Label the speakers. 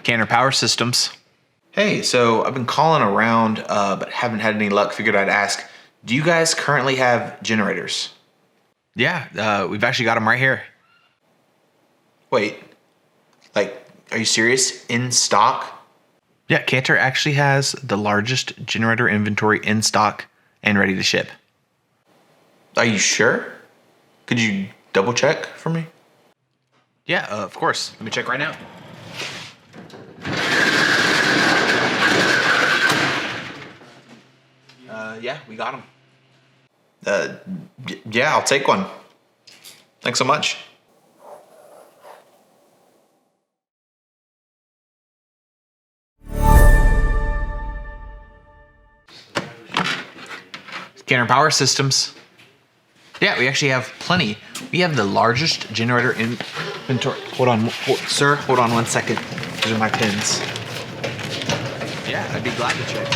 Speaker 1: Canner Power Systems.
Speaker 2: Hey, so I've been calling around, but haven't had any luck. Figured I'd ask, do you guys currently have generators?
Speaker 1: Yeah, we've actually got them right here.
Speaker 2: Wait, like, are you serious? In stock?
Speaker 1: Yeah, Cantor actually has the largest generator inventory in stock and ready to ship.
Speaker 2: Are you sure? Could you double check for me?
Speaker 1: Yeah, of course. Let me check right now. Yeah, we got them.
Speaker 2: Yeah, I'll take one. Thanks so much.
Speaker 1: Canner Power Systems. Yeah, we actually have plenty. We have the largest generator inventory. Hold on, sir. Hold on 1 second. These are my pins. Yeah, I'd be glad to check.